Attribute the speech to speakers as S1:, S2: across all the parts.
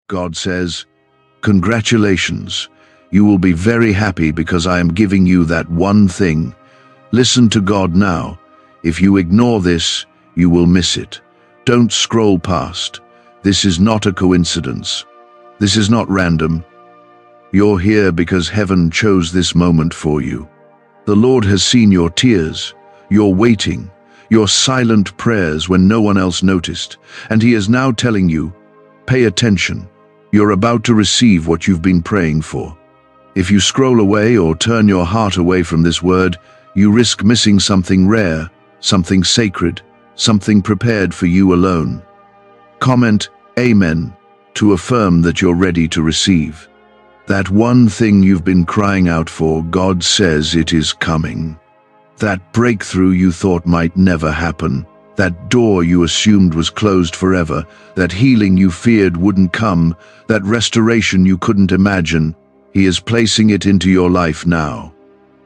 S1: God says, "Congratulations. You will be very happy because I am giving you that one thing. Listen to God now. If you ignore this, you will miss it. Don't scroll past. This is not a coincidence. This is not random. You're here because heaven chose this moment for you. The Lord has seen your tears, your waiting, your silent prayers when no one else noticed, and He is now telling you, pay attention. You're about to receive what you've been praying for. If you scroll away or turn your heart away from this word, you risk missing something rare, something sacred, something prepared for you alone. Comment Amen to affirm that you're ready to receive. That one thing you've been crying out for, God says it is coming. That breakthrough you thought might never happen, that door you assumed was closed forever, that healing you feared wouldn't come, that restoration you couldn't imagine, He is placing it into your life now.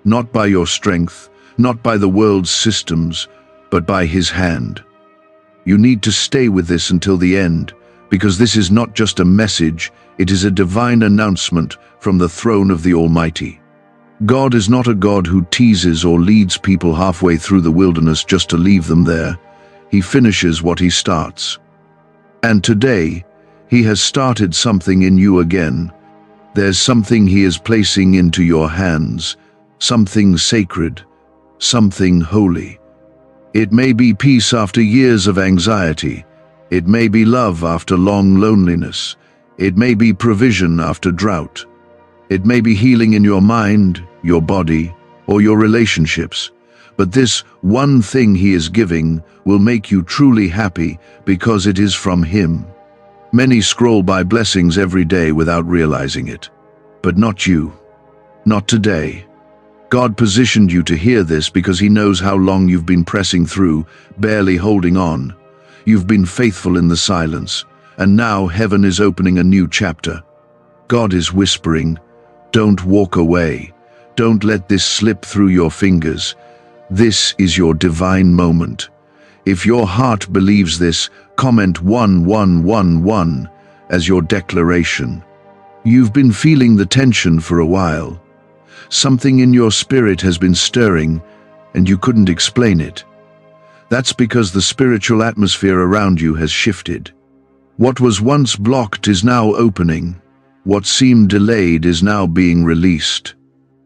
S1: Not by your strength, not by the world's systems, but by His hand. You need to stay with this until the end, because this is not just a message, it is a divine announcement from the throne of the Almighty. God is not a God who teases or leads people halfway through the wilderness just to leave them there. He finishes what He starts. And today, He has started something in you again. There's something He is placing into your hands, something sacred, something holy. It may be peace after years of anxiety. It may be love after long loneliness. It may be provision after drought. It may be healing in your mind, your body, or your relationships. But this one thing He is giving will make you truly happy because it is from Him. Many scroll by blessings every day without realizing it. But not you. Not today. God positioned you to hear this because He knows how long you've been pressing through, barely holding on. You've been faithful in the silence, and now heaven is opening a new chapter. God is whispering, don't walk away. Don't let this slip through your fingers. This is your divine moment. If your heart believes this, comment 1111 as your declaration. You've been feeling the tension for a while. Something in your spirit has been stirring, and you couldn't explain it. That's because the spiritual atmosphere around you has shifted. What was once blocked is now opening. What seemed delayed is now being released.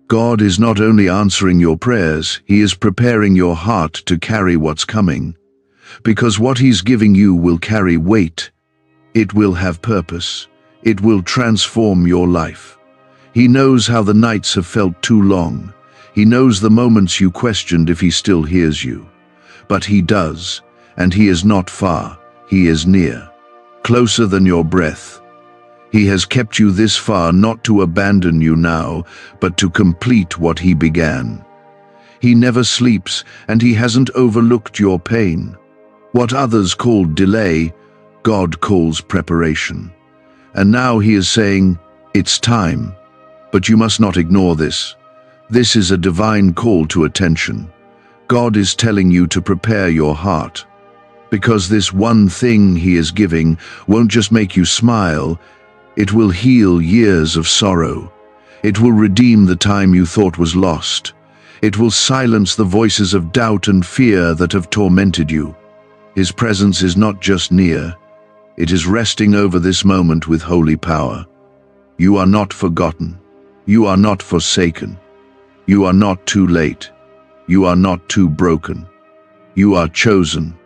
S1: God is not only answering your prayers, He is preparing your heart to carry what's coming. Because what He's giving you will carry weight. It will have purpose. It will transform your life. He knows how the nights have felt too long. He knows the moments you questioned if He still hears you. But He does, and He is not far. He is near, closer than your breath. He has kept you this far not to abandon you now, but to complete what He began. He never sleeps, and He hasn't overlooked your pain. What others called delay, God calls preparation. And now He is saying, it's time. But you must not ignore this. This is a divine call to attention. God is telling you to prepare your heart. Because this one thing He is giving won't just make you smile, it will heal years of sorrow. It will redeem the time you thought was lost. It will silence the voices of doubt and fear that have tormented you. His presence is not just near, it is resting over this moment with holy power. You are not forgotten. You are not forsaken. You are not too late. You are not too broken. You are chosen.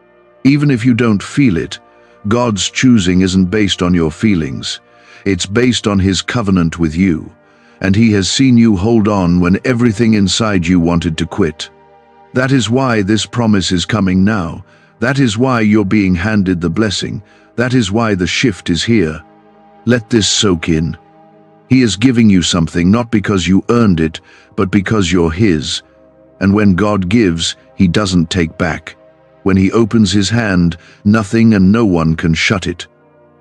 S1: Even if you don't feel it, God's choosing isn't based on your feelings. It's based on His covenant with you, and He has seen you hold on when everything inside you wanted to quit. That is why this promise is coming now. That is why you're being handed the blessing. That is why the shift is here. Let this soak in. He is giving you something not because you earned it, but because you're His. And when God gives, He doesn't take back. When He opens His hand, nothing and no one can shut it.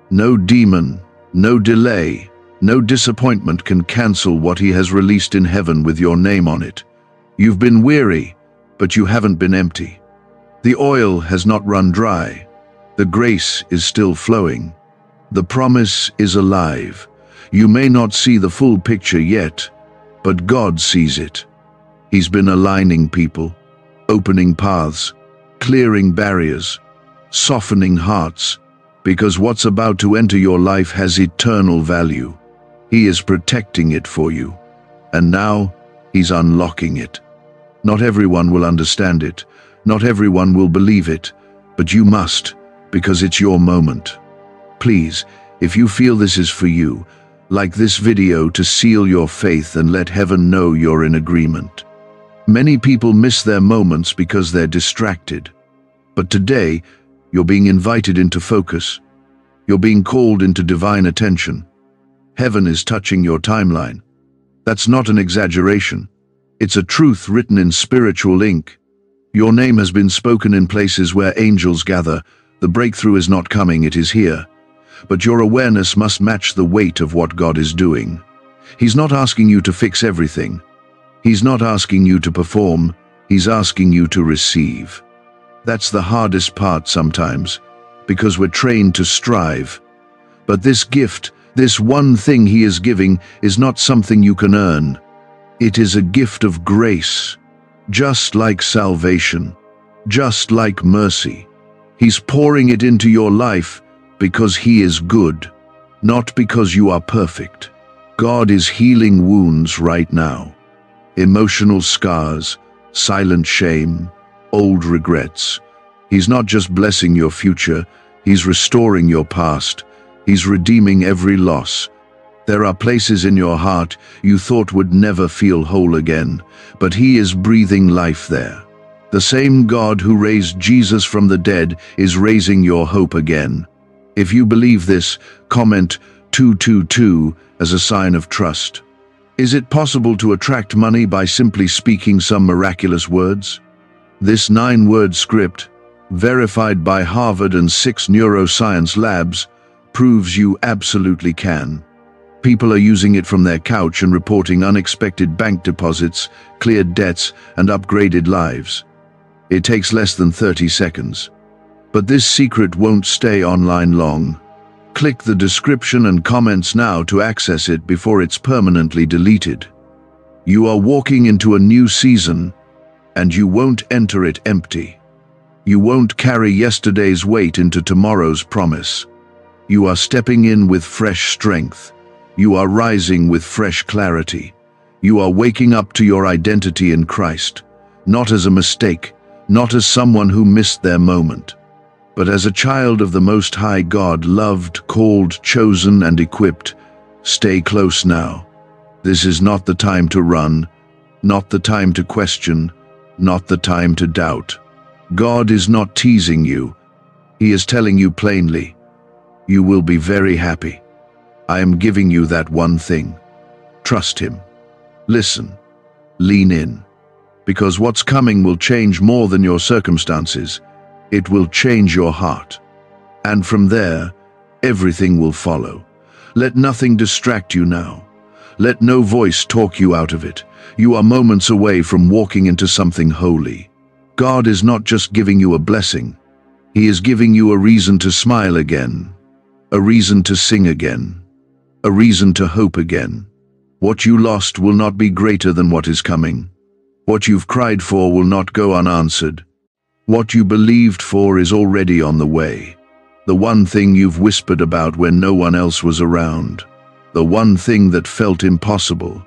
S1: No demon, no delay, no disappointment can cancel what He has released in heaven with your name on it. You've been weary, but you haven't been empty. The oil has not run dry. The grace is still flowing. The promise is alive. You may not see the full picture yet, but God sees it. He's been aligning people, opening paths, clearing barriers, softening hearts, because what's about to enter your life has eternal value. He is protecting it for you, and now He's unlocking it. Not everyone will understand it, not everyone will believe it, but you must, because it's your moment. Please, if you feel this is for you, like this video to seal your faith and let heaven know you're in agreement. Many people miss their moments because they're distracted. But today, you're being invited into focus. You're being called into divine attention. Heaven is touching your timeline. That's not an exaggeration. It's a truth written in spiritual ink. Your name has been spoken in places where angels gather. The breakthrough is not coming, it is here. But your awareness must match the weight of what God is doing. He's not asking you to fix everything. He's not asking you to perform. He's asking you to receive. That's the hardest part sometimes, because we're trained to strive. But this gift, this one thing He is giving, is not something you can earn. It is a gift of grace, just like salvation, just like mercy. He's pouring it into your life because He is good, not because you are perfect. God is healing wounds right now. Emotional scars, silent shame, old regrets. He's not just blessing your future, He's restoring your past. He's redeeming every loss. There are places in your heart you thought would never feel whole again, but He is breathing life there. The same God who raised Jesus from the dead is raising your hope again. If you believe this, comment 222 as a sign of trust. Is it possible to attract money by simply speaking some miraculous words? This 9-word script, verified by Harvard and 6 neuroscience labs, proves you absolutely can. People are using it from their couch and reporting unexpected bank deposits, cleared debts, and upgraded lives. It takes less than 30 seconds. But this secret won't stay online long. Click the description and comments now to access it before it's permanently deleted. You are walking into a new season, and you won't enter it empty. You won't carry yesterday's weight into tomorrow's promise. You are stepping in with fresh strength. You are rising with fresh clarity. You are waking up to your identity in Christ, not as a mistake, not as someone who missed their moment, but as a child of the Most High God, loved, called, chosen, and equipped. Stay close now. This is not the time to run, not the time to question, not the time to doubt. God is not teasing you. He is telling you plainly, you will be very happy. I am giving you that one thing. Trust Him. Listen. Lean in. Because what's coming will change more than your circumstances. It will change your heart. And from there, everything will follow. Let nothing distract you now. Let no voice talk you out of it. You are moments away from walking into something holy. God is not just giving you a blessing. He is giving you a reason to smile again, a reason to sing again, a reason to hope again. What you lost will not be greater than what is coming. What you've cried for will not go unanswered. What you believed for is already on the way. The one thing you've whispered about when no one else was around. The one thing that felt impossible.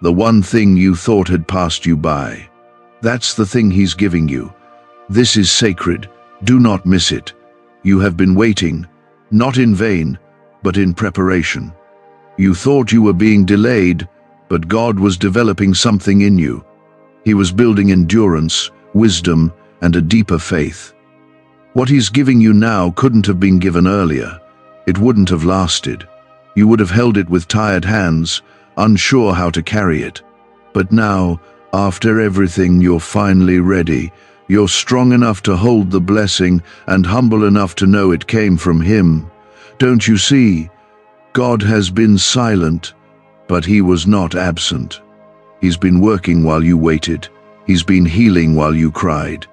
S1: The one thing you thought had passed you by. That's the thing He's giving you. This is sacred. Do not miss it. You have been waiting, not in vain, but in preparation. You thought you were being delayed, but God was developing something in you. He was building endurance, wisdom, and a deeper faith. What He's giving you now couldn't have been given earlier. It wouldn't have lasted. You would have held it with tired hands, unsure how to carry it. But now, after everything, you're finally ready. You're strong enough to hold the blessing and humble enough to know it came from Him. Don't you see? God has been silent, but He was not absent. He's been working while you waited. He's been healing while you cried.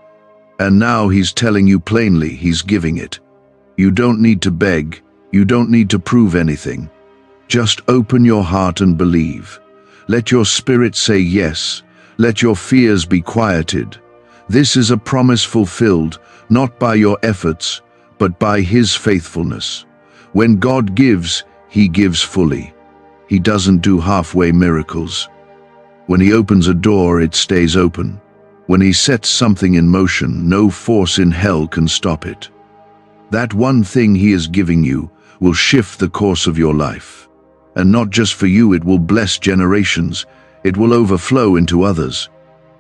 S1: And now He's telling you plainly He's giving it. You don't need to beg. You don't need to prove anything. Just open your heart and believe. Let your spirit say yes. Let your fears be quieted. This is a promise fulfilled, not by your efforts, but by His faithfulness. When God gives, He gives fully. He doesn't do halfway miracles. When He opens a door, it stays open. When He sets something in motion, no force in hell can stop it. That one thing He is giving you will shift the course of your life. And not just for you, it will bless generations. It will overflow into others.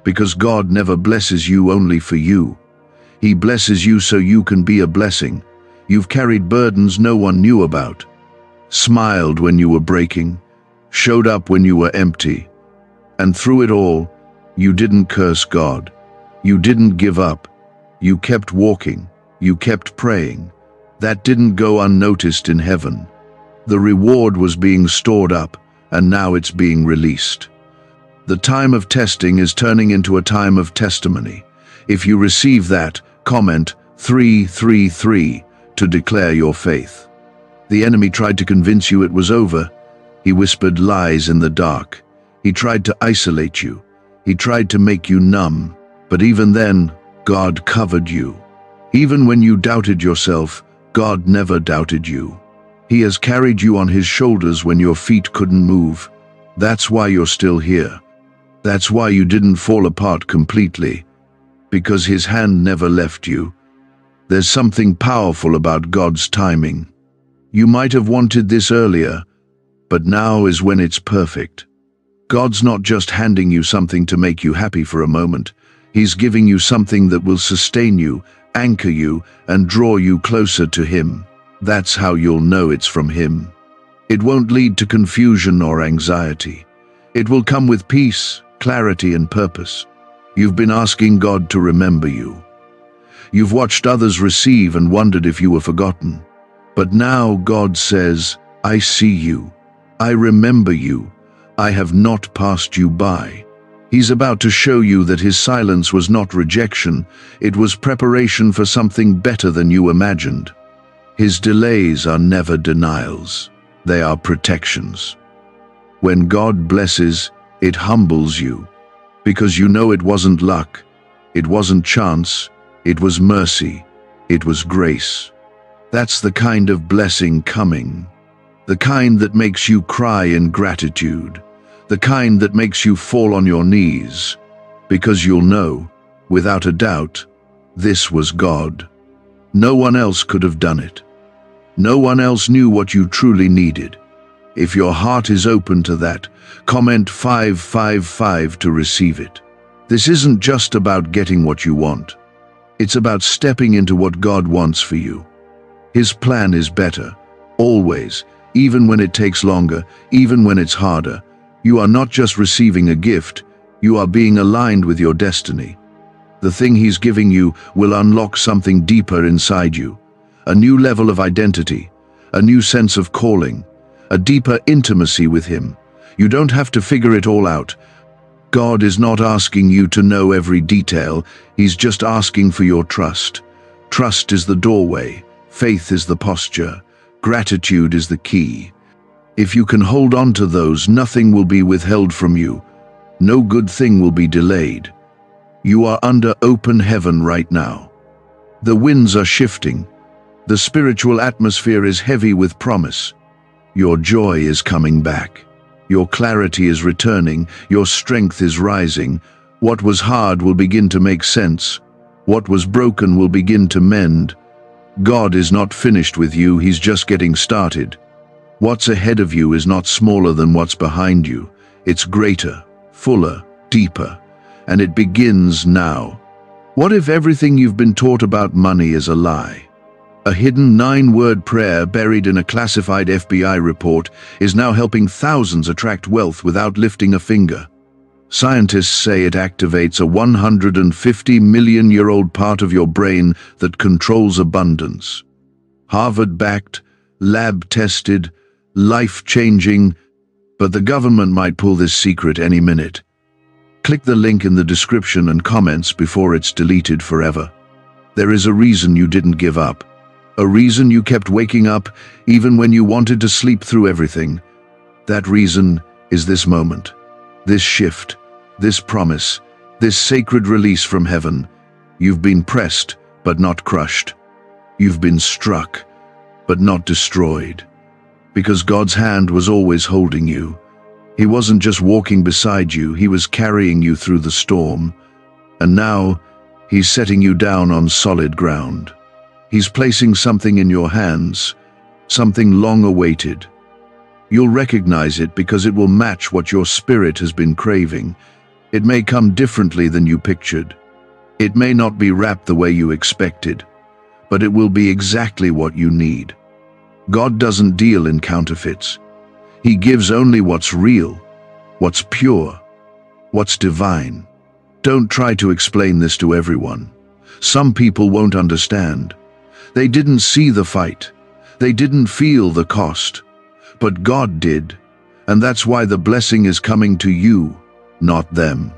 S1: Because God never blesses you only for you. He blesses you so you can be a blessing. You've carried burdens no one knew about. Smiled when you were breaking. Showed up when you were empty. And through it all, you didn't curse God. You didn't give up. You kept walking. You kept praying. That didn't go unnoticed in heaven. The reward was being stored up, and now it's being released. The time of testing is turning into a time of testimony. If you receive that, comment 333 to declare your faith. The enemy tried to convince you it was over. He whispered lies in the dark. He tried to isolate you. He tried to make you numb. But even then, God covered you. Even when you doubted yourself, God never doubted you. He has carried you on His shoulders when your feet couldn't move. That's why you're still here. That's why you didn't fall apart completely. Because His hand never left you. There's something powerful about God's timing. You might have wanted this earlier, but now is when it's perfect. God's not just handing you something to make you happy for a moment. He's giving you something that will sustain you, anchor you, and draw you closer to Him. That's how you'll know it's from Him. It won't lead to confusion or anxiety. It will come with peace, clarity, and purpose. You've been asking God to remember you. You've watched others receive and wondered if you were forgotten. But now God says, I see you. I remember you. I have not passed you by. He's about to show you that His silence was not rejection. It was preparation for something better than you imagined. His delays are never denials. They are protections. When God blesses, it humbles you. Because you know it wasn't luck. It wasn't chance. It was mercy. It was grace. That's the kind of blessing coming. The kind that makes you cry in gratitude. The kind that makes you fall on your knees. Because you'll know, without a doubt, this was God. No one else could have done it. No one else knew what you truly needed. If your heart is open to that, comment 555 to receive it. This isn't just about getting what you want. It's about stepping into what God wants for you. His plan is better, always, even when it takes longer, even when it's harder. You are not just receiving a gift, you are being aligned with your destiny. The thing He's giving you will unlock something deeper inside you. A new level of identity, a new sense of calling, a deeper intimacy with Him. You don't have to figure it all out. God is not asking you to know every detail. He's just asking for your trust. Trust is the doorway. Faith is the posture. Gratitude is the key. If you can hold on to those, nothing will be withheld from you. No good thing will be delayed. You are under open heaven right now. The winds are shifting. The spiritual atmosphere is heavy with promise. Your joy is coming back. Your clarity is returning. Your strength is rising. What was hard will begin to make sense. What was broken will begin to mend. God is not finished with you. He's just getting started. What's ahead of you is not smaller than what's behind you. It's greater, fuller, deeper, and it begins now. What if everything you've been taught about money is a lie? A hidden 9-word prayer buried in a classified FBI report is now helping thousands attract wealth without lifting a finger. Scientists say it activates a 150-million-year-old part of your brain that controls abundance. Harvard-backed, lab-tested, life-changing, but the government might pull this secret any minute. Click the link in the description and comments before it's deleted forever. There is a reason you didn't give up. a reason you kept waking up even when you wanted to sleep through everything. That reason is this moment, this shift, this promise, this sacred release from heaven. You've been pressed, but not crushed. You've been struck, but not destroyed. Because God's hand was always holding you. He wasn't just walking beside you, He was carrying you through the storm. And now, He's setting you down on solid ground. He's placing something in your hands, something long awaited. You'll recognize it because it will match what your spirit has been craving. It may come differently than you pictured. It may not be wrapped the way you expected, but it will be exactly what you need. God doesn't deal in counterfeits. He gives only what's real, what's pure, what's divine. Don't try to explain this to everyone. Some people won't understand. They didn't see the fight. They didn't feel the cost. But God did, and that's why the blessing is coming to you, not them.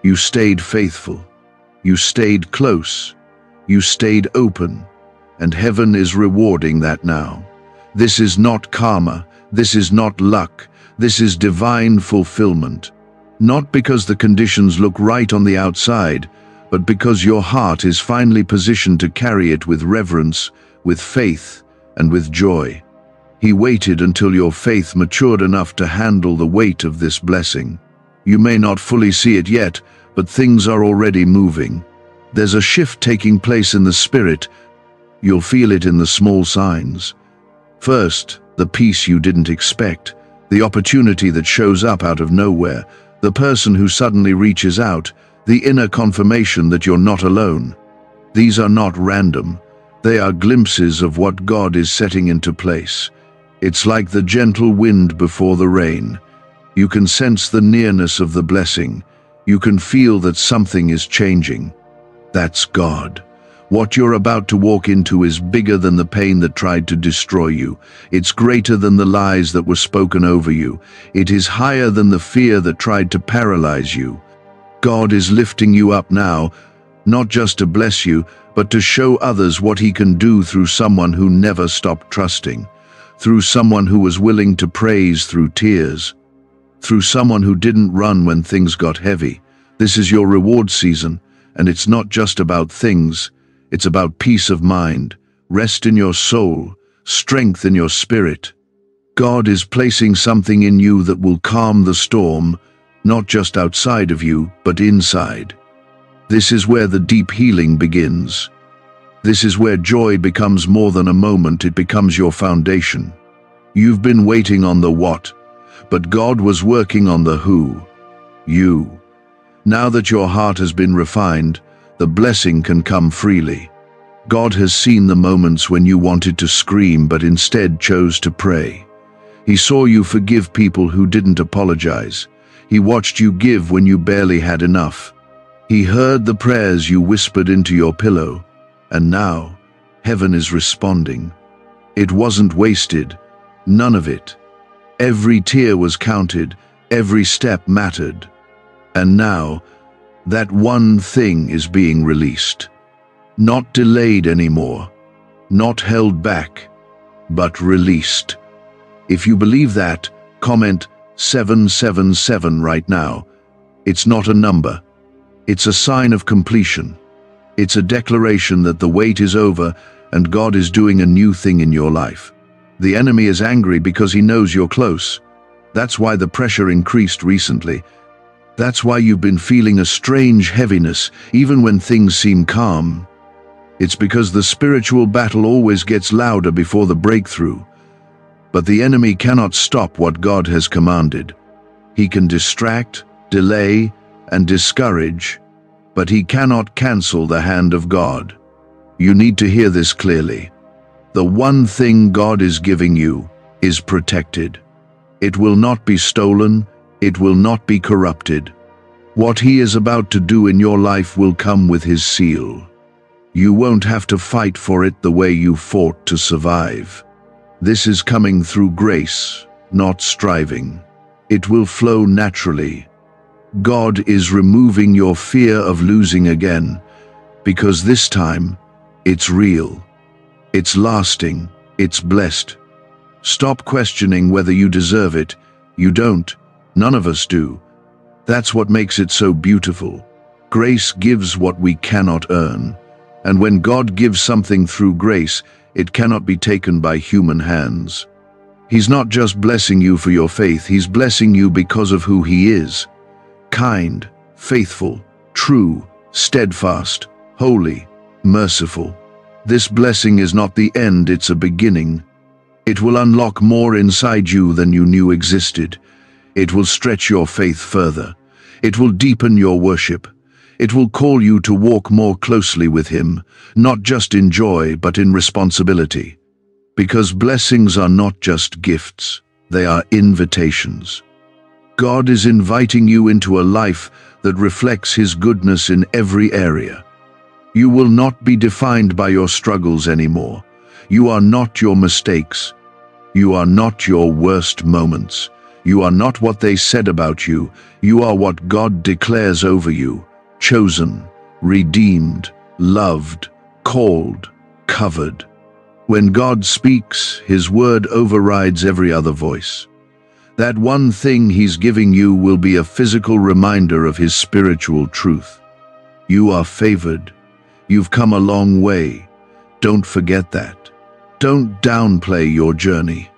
S1: You stayed faithful. You stayed close. You stayed open, and heaven is rewarding that now. This is not karma. This is not luck. This is divine fulfillment. Not because the conditions look right on the outside, but because your heart is finally positioned to carry it with reverence, with faith, and with joy. He waited until your faith matured enough to handle the weight of this blessing. You may not fully see it yet, but things are already moving. There's a shift taking place in the spirit. You'll feel it in the small signs. First, the peace you didn't expect, the opportunity that shows up out of nowhere, the person who suddenly reaches out, the inner confirmation that you're not alone. These are not random. They are glimpses of what God is setting into place. It's like the gentle wind before the rain. You can sense the nearness of the blessing. You can feel that something is changing. That's God. What you're about to walk into is bigger than the pain that tried to destroy you. It's greater than the lies that were spoken over you. It is higher than the fear that tried to paralyze you. God is lifting you up now, not just to bless you, but to show others what He can do through someone who never stopped trusting, through someone who was willing to praise through tears, through someone who didn't run when things got heavy. This is your reward season, and it's not just about things. It's about peace of mind, rest in your soul, strength in your spirit. God is placing something in you that will calm the storm, not just outside of you, but inside. This is where the deep healing begins. This is where joy becomes more than a moment, it becomes your foundation. You've been waiting on the what, but God was working on the who, you. Now that your heart has been refined, the blessing can come freely. God has seen the moments when you wanted to scream but instead chose to pray. He saw you forgive people who didn't apologize. He watched you give when you barely had enough. He heard the prayers you whispered into your pillow. And now, heaven is responding. It wasn't wasted, none of it. Every tear was counted, every step mattered. And now, that one thing is being released. Not delayed anymore, not held back, but released. If you believe that, comment 777 right now. It's not a number. It's a sign of completion. It's a declaration that the wait is over and God is doing a new thing in your life. The enemy is angry because he knows you're close. That's why the pressure increased recently. That's why you've been feeling a strange heaviness, even when things seem calm. It's because the spiritual battle always gets louder before the breakthrough. But the enemy cannot stop what God has commanded. He can distract, delay, and discourage, but he cannot cancel the hand of God. You need to hear this clearly. The one thing God is giving you is protected. It will not be stolen. It will not be corrupted. What He is about to do in your life will come with His seal. You won't have to fight for it the way you fought to survive. This is coming through grace, not striving. It will flow naturally. God is removing your fear of losing again, because this time, it's real. It's lasting, it's blessed. Stop questioning whether you deserve it. You don't. None of us do. That's what makes it so beautiful. Grace gives what we cannot earn. And when God gives something through grace, it cannot be taken by human hands. He's not just blessing you for your faith, He's blessing you because of who He is. Kind, faithful, true, steadfast, holy, merciful. This blessing is not the end, it's a beginning. It will unlock more inside you than you knew existed. It will stretch your faith further. It will deepen your worship. It will call you to walk more closely with Him, not just in joy, but in responsibility. Because blessings are not just gifts, they are invitations. God is inviting you into a life that reflects His goodness in every area. You will not be defined by your struggles anymore. You are not your mistakes. You are not your worst moments. You are not what they said about you. You are what God declares over you. Chosen, redeemed, loved, called, covered. When God speaks, His word overrides every other voice. That one thing He's giving you will be a physical reminder of His spiritual truth. You are favored. You've come a long way. Don't forget that. Don't downplay your journey.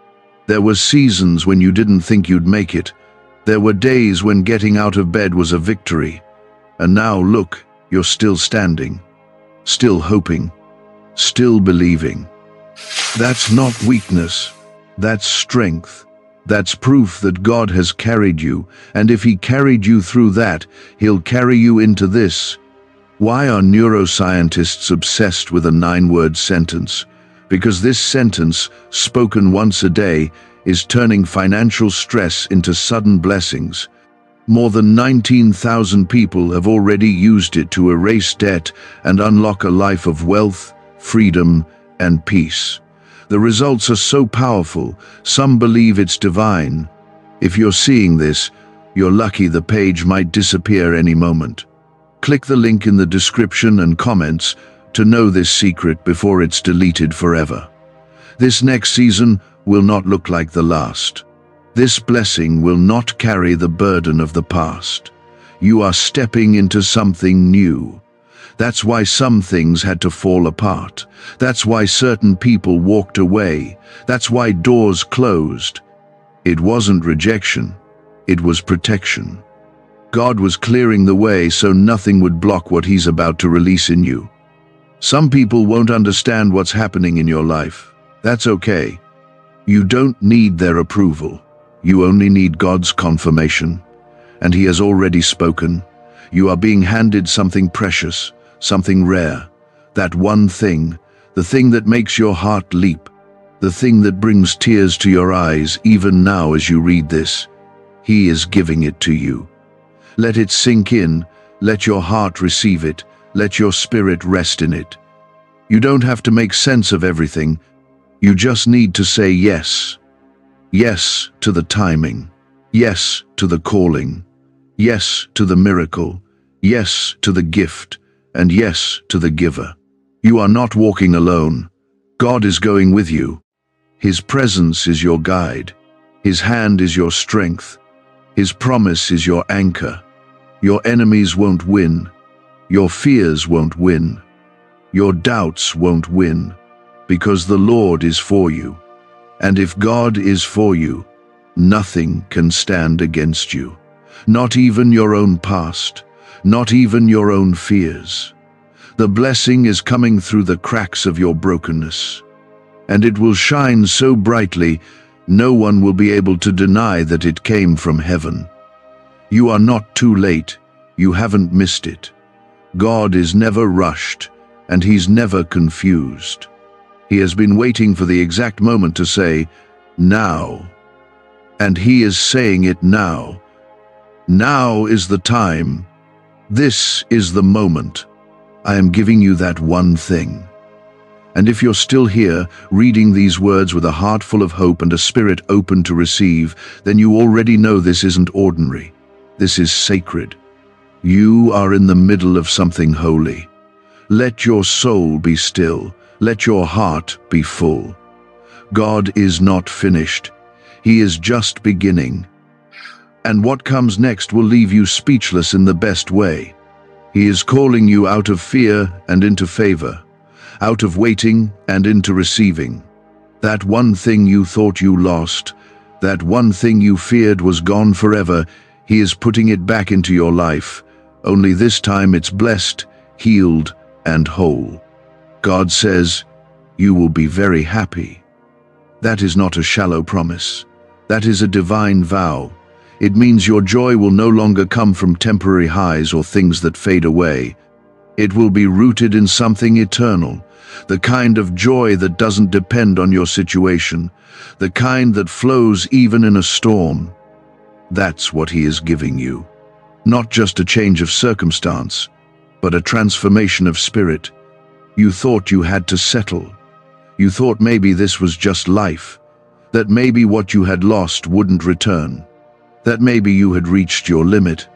S1: There were seasons when you didn't think you'd make it. There were days when getting out of bed was a victory. And now look, you're still standing, still hoping, still believing. That's not weakness, that's strength. That's proof that God has carried you, and if He carried you through that, He'll carry you into this. Why are neuroscientists obsessed with a 9-word sentence? Because this sentence, spoken once a day, is turning financial stress into sudden blessings. More than 19,000 people have already used it to erase debt and unlock a life of wealth, freedom, and peace. The results are so powerful, some believe it's divine. If you're seeing this, you're lucky. The page might disappear any moment. Click the link in the description and comments to know this secret before it's deleted forever. This next season will not look like the last. This blessing will not carry the burden of the past. You are stepping into something new. That's why some things had to fall apart. That's why certain people walked away. That's why doors closed. It wasn't rejection. It was protection. God was clearing the way so nothing would block what He's about to release in you. Some people won't understand what's happening in your life. That's okay. You don't need their approval. You only need God's confirmation. And He has already spoken. You are being handed something precious, something rare. That one thing, the thing that makes your heart leap, the thing that brings tears to your eyes even now as you read this. He is giving it to you. Let it sink in. Let your heart receive it. Let your spirit rest in it. You don't have to make sense of everything. You just need to say yes. Yes to the timing. Yes to the calling. Yes to the miracle. Yes to the gift. And yes to the giver. You are not walking alone. God is going with you. His presence is your guide. His hand is your strength. His promise is your anchor. Your enemies won't win. Your fears won't win. Your doubts won't win. Because the Lord is for you. And if God is for you, nothing can stand against you. Not even your own past. Not even your own fears. The blessing is coming through the cracks of your brokenness. And it will shine so brightly, no one will be able to deny that it came from heaven. You are not too late. You haven't missed it. God is never rushed, and He's never confused. He has been waiting for the exact moment to say, now. And He is saying it now. Now is the time. This is the moment. I am giving you that one thing. And if you're still here, reading these words with a heart full of hope and a spirit open to receive, then you already know this isn't ordinary. This is sacred. You are in the middle of something holy. Let your soul be still. Let your heart be full. God is not finished. He is just beginning. And what comes next will leave you speechless in the best way. He is calling you out of fear and into favor, out of waiting and into receiving. That one thing you thought you lost, that one thing you feared was gone forever, He is putting it back into your life, only this time it's blessed, healed, and whole. God says, you will be very happy. That is not a shallow promise. That is a divine vow. It means your joy will no longer come from temporary highs or things that fade away. It will be rooted in something eternal, the kind of joy that doesn't depend on your situation, the kind that flows even in a storm. That's what He is giving you. Not just a change of circumstance, but a transformation of spirit. You thought you had to settle. You thought maybe this was just life, that maybe what you had lost wouldn't return, that maybe you had reached your limit.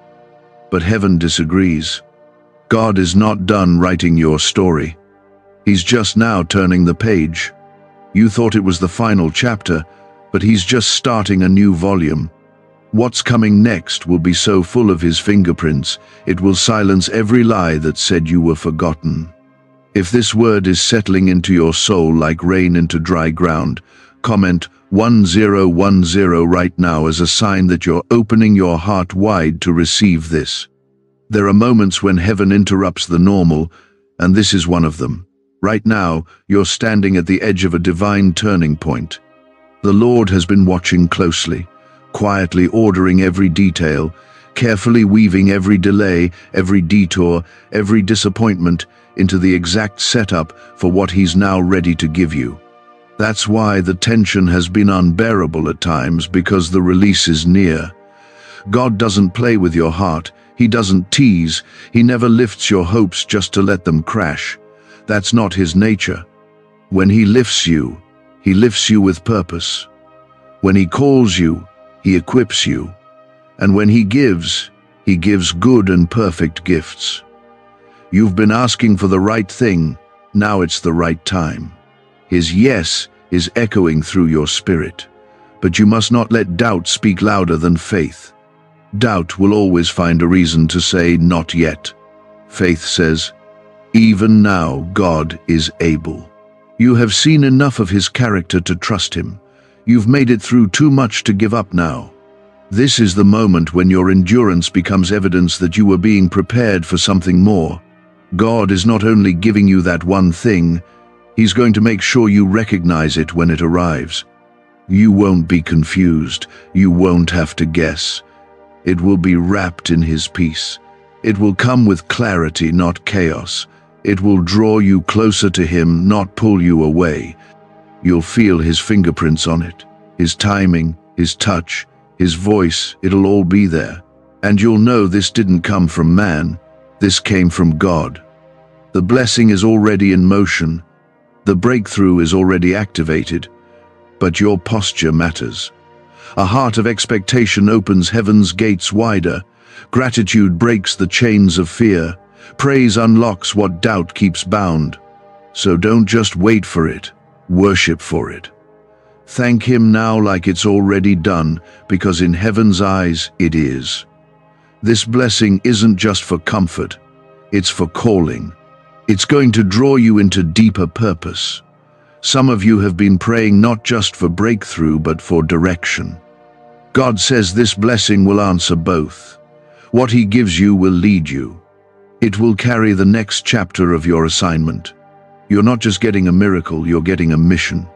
S1: But heaven disagrees. God is not done writing your story. He's just now turning the page. You thought it was the final chapter, but He's just starting a new volume. What's coming next will be so full of His fingerprints, it will silence every lie that said you were forgotten. If this word is settling into your soul like rain into dry ground, comment 1010 right now as a sign that you're opening your heart wide to receive this. There are moments when heaven interrupts the normal, and this is one of them. Right now, you're standing at the edge of a divine turning point. The Lord has been watching closely, quietly ordering every detail, carefully weaving every delay, every detour, every disappointment into the exact setup for what He's now ready to give you. That's why the tension has been unbearable at times, because the release is near. God doesn't play with your heart. He doesn't tease. He never lifts your hopes just to let them crash. That's not His nature. When He lifts you with purpose. When He calls you, He equips you. And when He gives good and perfect gifts. You've been asking for the right thing, now it's the right time. His yes is echoing through your spirit. But you must not let doubt speak louder than faith. Doubt will always find a reason to say, not yet. Faith says, even now God is able. You have seen enough of His character to trust Him. You've made it through too much to give up now. This is the moment when your endurance becomes evidence that you were being prepared for something more. God is not only giving you that one thing, He's going to make sure you recognize it when it arrives. You won't be confused. You won't have to guess. It will be wrapped in His peace. It will come with clarity, not chaos. It will draw you closer to Him, not pull you away. You'll feel His fingerprints on it, His timing, His touch, His voice. It'll all be there. And you'll know this didn't come from man. This came from God. The blessing is already in motion. The breakthrough is already activated. But your posture matters. A heart of expectation opens heaven's gates wider. Gratitude breaks the chains of fear. Praise unlocks what doubt keeps bound. So don't just wait for it. Worship for it. Thank Him now like it's already done, because in heaven's eyes it is. This blessing isn't just for comfort. It's for calling. It's going to draw you into deeper purpose. Some of you have been praying not just for breakthrough, but for direction. God says this blessing will answer both. What He gives you will lead you. It will carry the next chapter of your assignment. You're not just getting a miracle, you're getting a mission.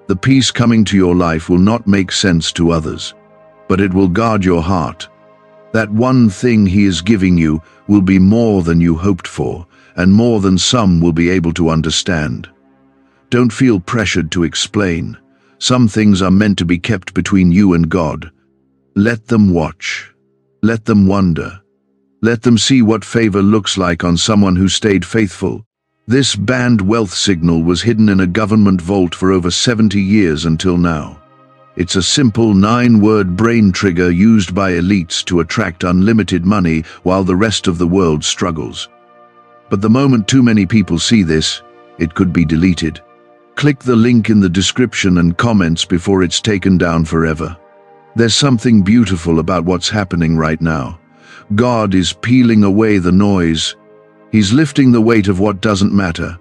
S1: The peace coming to your life will not make sense to others, but it will guard your heart. That one thing He is giving you will be more than you hoped for, and more than some will be able to understand. Don't feel pressured to explain. Some things are meant to be kept between you and God. Let them watch. Let them wonder. Let them see what favor looks like on someone who stayed faithful. This banned wealth signal was hidden in a government vault for over 70 years until now. It's a simple 9-word brain trigger used by elites to attract unlimited money while the rest of the world struggles. But the moment too many people see this, It could be deleted. Click the link in the description and comments before it's taken down forever. There's something beautiful about what's happening right now. God is peeling away the noise. He's lifting the weight of what doesn't matter.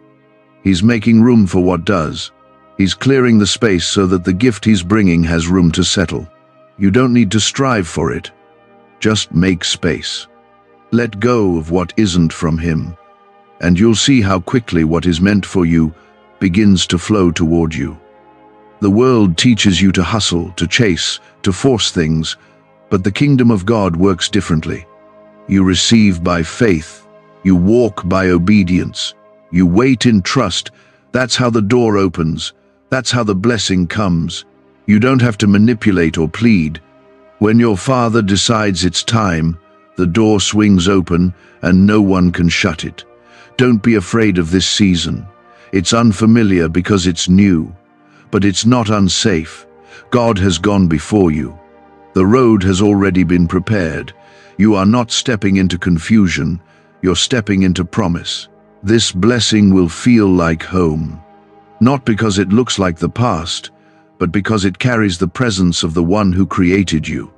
S1: He's making room for what does. He's clearing the space so that the gift he's bringing has room to settle. You don't need to strive for it. Just make space. Let go of what isn't from him, and you'll see how quickly what is meant for you begins to flow toward you. The world teaches you to hustle, to chase, to force things, but the kingdom of God works differently. You receive by faith. You walk by obedience. You wait in trust. That's how the door opens. That's how the blessing comes. You don't have to manipulate or plead. When your Father decides it's time, the door swings open and no one can shut it. Don't be afraid of this season. It's unfamiliar because it's new, but it's not unsafe. God has gone before you. The road has already been prepared. You are not stepping into confusion. You're stepping into promise. This blessing will feel like home. Not because it looks like the past, but because it carries the presence of the one who created you.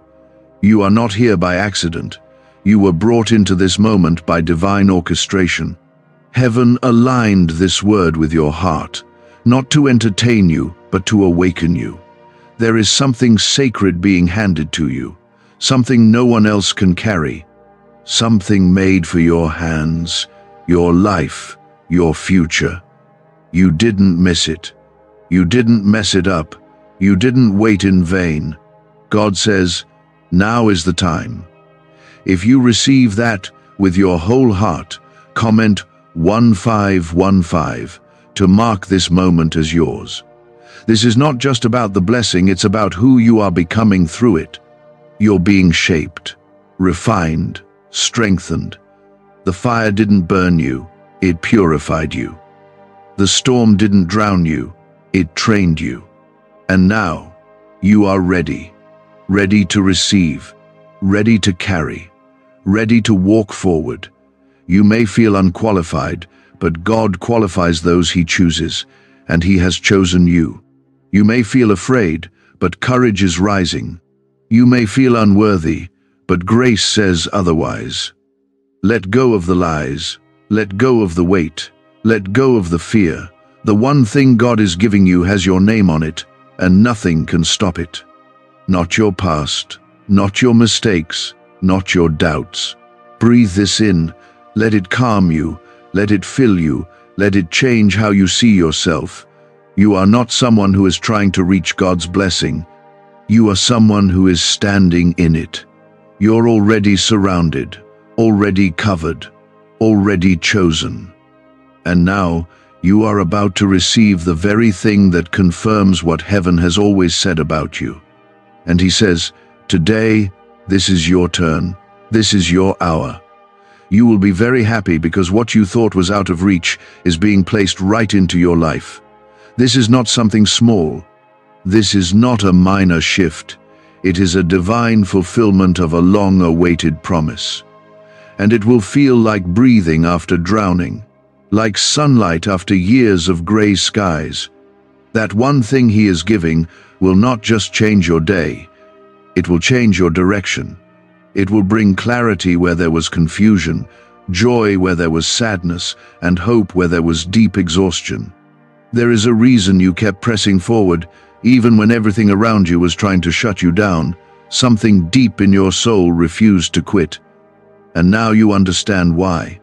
S1: You are not here by accident. You were brought into this moment by divine orchestration. Heaven aligned this word with your heart, not to entertain you, but to awaken you. There is something sacred being handed to you, something no one else can carry, something made for your hands, your life, your future. You didn't miss it. You didn't mess it up. You didn't wait in vain. God says, now is the time. If you receive that with your whole heart, comment 1515 to mark this moment as yours. This is not just about the blessing, it's about who you are becoming through it. You're being shaped, refined, strengthened. The fire didn't burn you, it purified you. The storm didn't drown you, it trained you. And now, you are ready. Ready to receive, ready to carry, ready to walk forward. You may feel unqualified, but God qualifies those he chooses, and he has chosen you. You may feel afraid, but courage is rising. You may feel unworthy, but grace says otherwise. Let go of the lies, let go of the weight, let go of the fear. The one thing God is giving you has your name on it, and nothing can stop it. Not your past, not your mistakes, not your doubts. Breathe this in, let it calm you, let it fill you, let it change how you see yourself. You are not someone who is trying to reach God's blessing. You are someone who is standing in it. You're already surrounded, already covered, already chosen. And now, you are about to receive the very thing that confirms what heaven has always said about you. And he says, today, this is your turn. This is your hour. You will be very happy because what you thought was out of reach is being placed right into your life. This is not something small. This is not a minor shift. It is a divine fulfillment of a long-awaited promise. And it will feel like breathing after drowning, like sunlight after years of gray skies. That one thing he is giving will not just change your day, it will change your direction. It will bring clarity where there was confusion, joy where there was sadness, and hope where there was deep exhaustion. There is a reason you kept pressing forward, even when everything around you was trying to shut you down. Something deep in your soul refused to quit. And now you understand why.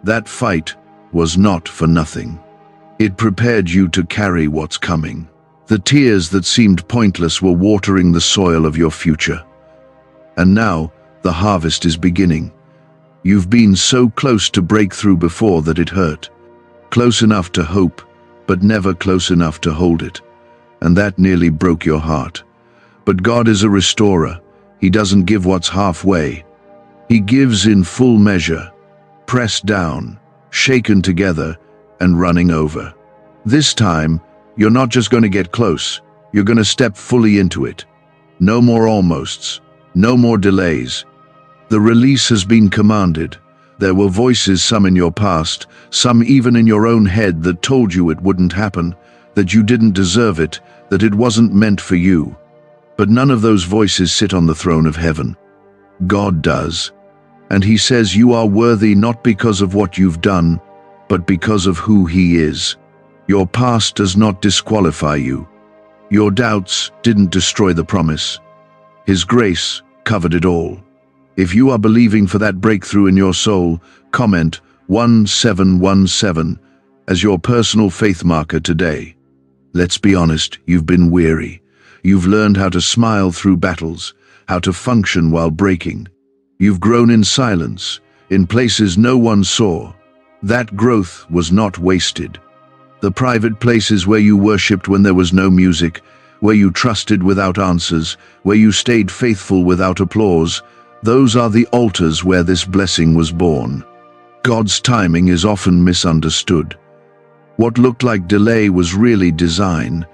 S1: That fight was not for nothing. It prepared you to carry what's coming. The tears that seemed pointless were watering the soil of your future. And now, the harvest is beginning. You've been so close to breakthrough before that it hurt. Close enough to hope, but never close enough to hold it. And that nearly broke your heart. But God is a restorer. He doesn't give what's halfway. He gives in full measure, pressed down, shaken together, and running over. This time, you're not just going to get close, you're going to step fully into it. No more almosts, no more delays. The release has been commanded. There were voices, some in your past, some even in your own head, that told you it wouldn't happen, that you didn't deserve it, that it wasn't meant for you. But none of those voices sit on the throne of heaven. God does. And He says you are worthy not because of what you've done, but because of who He is. Your past does not disqualify you. Your doubts didn't destroy the promise. His grace covered it all. If you are believing for that breakthrough in your soul, comment 1717 as your personal faith marker today. Let's be honest, you've been weary. You've learned how to smile through battles, how to function while breaking. You've grown in silence, in places no one saw. That growth was not wasted. The private places where you worshipped when there was no music, where you trusted without answers, where you stayed faithful without applause, those are the altars where this blessing was born. God's timing is often misunderstood. What looked like delay was really design.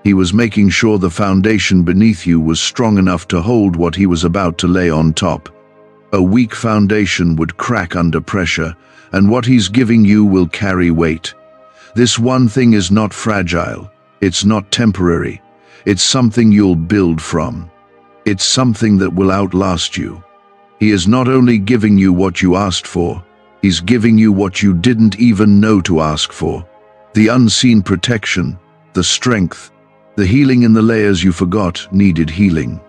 S1: He was making sure the foundation beneath you was strong enough to hold what He was about to lay on top. A weak foundation would crack under pressure, and what He's giving you will carry weight. This one thing is not fragile. It's not temporary. It's something you'll build from. It's something that will outlast you. He is not only giving you what you asked for, He's giving you what you didn't even know to ask for. The unseen protection, the strength, the healing in the layers you forgot needed healing.